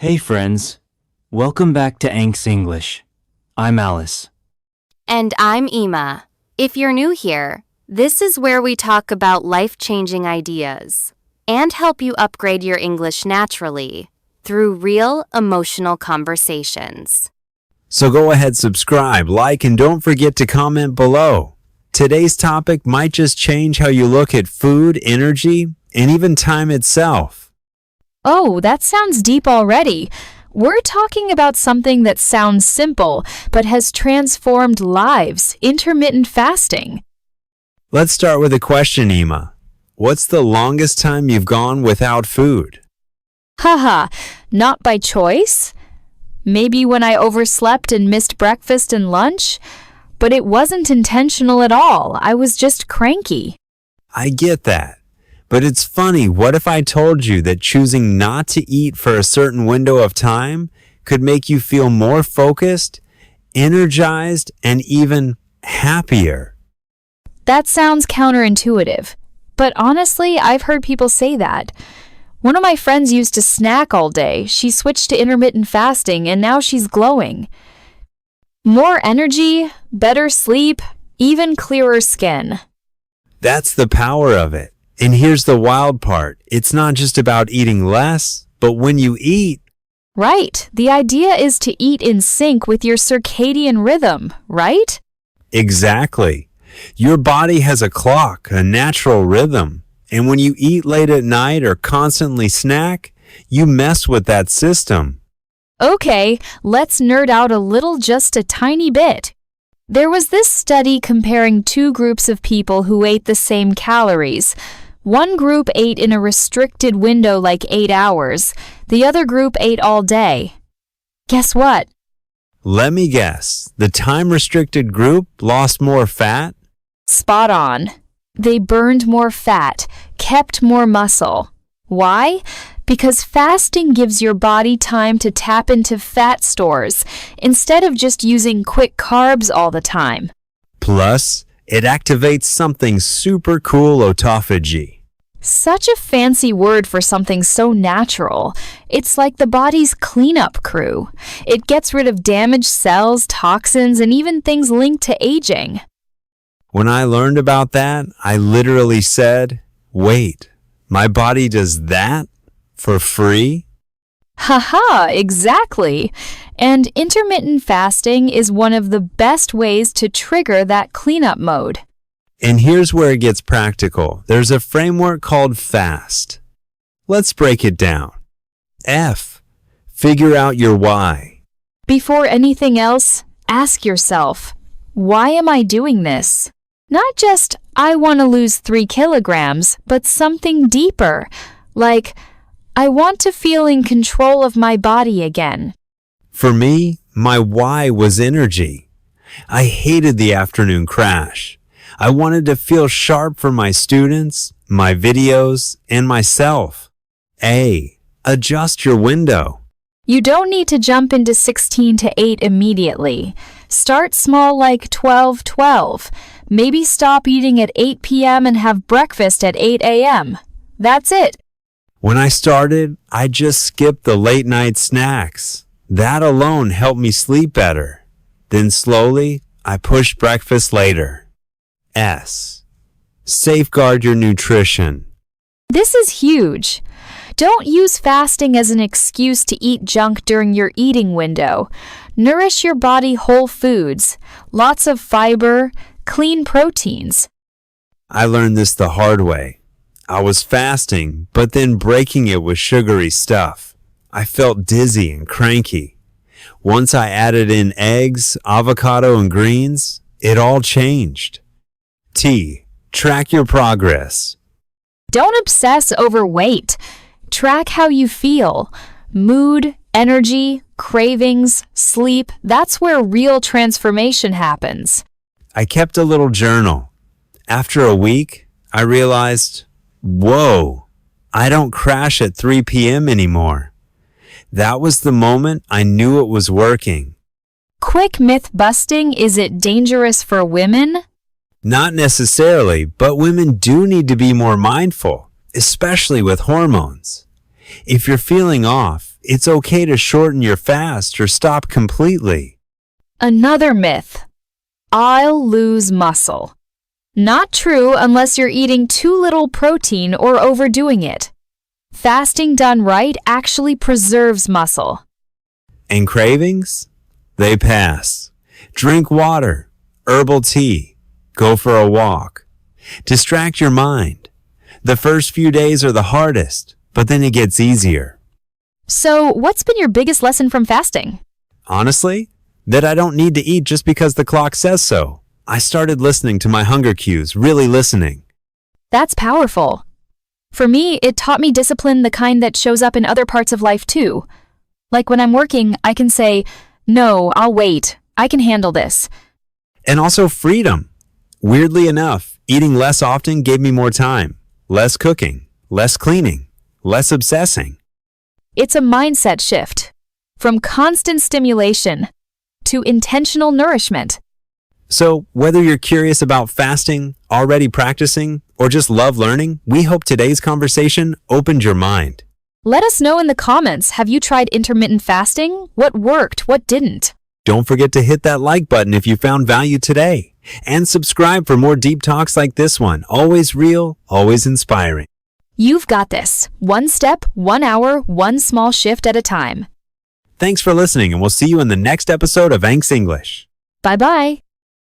Hey friends, welcome back to Anks English. I'm Alice. And I'm Ema. If you're new here, this is where we talk about life-changing ideas and help you upgrade your English naturally through real emotional conversations. So go ahead, subscribe, like, and don't forget to comment below. Today's topic might just change how you look at food, energy, and even time itself. Oh, that sounds deep already. We're talking about something that sounds simple, but has transformed lives, intermittent fasting. Let's start with a question, Ema. What's the longest time you've gone without food? Haha, not by choice? Maybe when I overslept and missed breakfast and lunch? But it wasn't intentional at all. I was just cranky. I get that. But it's funny, what if I told you that choosing not to eat for a certain window of time could make you feel more focused, energized, and even happier? That sounds counterintuitive. But honestly, I've heard people say that. One of my friends used to snack all day. She switched to intermittent fasting and now she's glowing. More energy, better sleep, even clearer skin. That's the power of it. And here's the wild part. It's not just about eating less, but when you eat. Right. The idea is to eat in sync with your circadian rhythm, right? Exactly. Your body has a clock, a natural rhythm. And when you eat late at night or constantly snack, you mess with that system. Okay, let's nerd out a little, just a tiny bit. There was this study comparing two groups of people who ate the same calories. One group ate in a restricted window like 8 hours. The other group ate all day. Guess what? Let me guess. The time-restricted group lost more fat? Spot on. They burned more fat, kept more muscle. Why? Because fasting gives your body time to tap into fat stores instead of just using quick carbs all the time. Plus, it activates something super cool, autophagy. Such a fancy word for something so natural. It's like the body's cleanup crew. It gets rid of damaged cells, toxins, and even things linked to aging. When I learned about that, I literally said, wait, my body does that for free? Haha, exactly. And intermittent fasting is one of the best ways to trigger that cleanup mode. And here's where it gets practical. There's a framework called FAST. Let's break it down. F. Figure out your why. Before anything else, ask yourself, why am I doing this? Not just, I want to lose 3 kilograms, but something deeper, like, I want to feel in control of my body again. For me, my why was energy. I hated the afternoon crash. I wanted to feel sharp for my students, my videos, and myself. A. Adjust your window. You don't need to jump into 16 to 8 immediately. Start small, like 12-12. Maybe stop eating at 8 p.m. and have breakfast at 8 a.m. That's it. When I started, I just skipped the late night snacks. That alone helped me sleep better. Then slowly, I pushed breakfast later. S. Safeguard your nutrition. This is huge. Don't use fasting as an excuse to eat junk during your eating window. Nourish your body whole foods, lots of fiber, clean proteins. I learned this the hard way. I was fasting, but then breaking it with sugary stuff. I felt dizzy and cranky. Once I added in eggs, avocado, and greens, it all changed. T. Track your progress. Don't obsess over weight. Track how you feel. Mood, energy, cravings, sleep, that's where real transformation happens. I kept a little journal. After a week, I realized, whoa, I don't crash at 3 p.m. anymore. That was the moment I knew it was working. Quick myth busting, is it dangerous for women? Not necessarily, but women do need to be more mindful, especially with hormones. If you're feeling off, it's okay to shorten your fast or stop completely. Another myth. I'll lose muscle. Not true unless you're eating too little protein or overdoing it. Fasting done right actually preserves muscle. And cravings? They pass. Drink water, herbal tea, go for a walk. Distract your mind. The first few days are the hardest, but then it gets easier. So, what's been your biggest lesson from fasting? Honestly, that I don't need to eat just because the clock says so. I started listening to my hunger cues, really listening. That's powerful. For me, it taught me discipline, the kind that shows up in other parts of life too. Like when I'm working, I can say, "No, I'll wait. I can handle this." And also freedom. Weirdly enough, eating less often gave me more time. Less cooking, less cleaning, less obsessing. It's a mindset shift. From constant stimulation to intentional nourishment. So, whether you're curious about fasting, already practicing, or just love learning, we hope today's conversation opened your mind. Let us know in the comments, have you tried intermittent fasting? What worked? What didn't? Don't forget to hit that like button if you found value today. And subscribe for more deep talks like this one. Always real, always inspiring. You've got this. One step, 1 hour, one small shift at a time. Thanks for listening, and we'll see you in the next episode of Anx English. Bye-bye.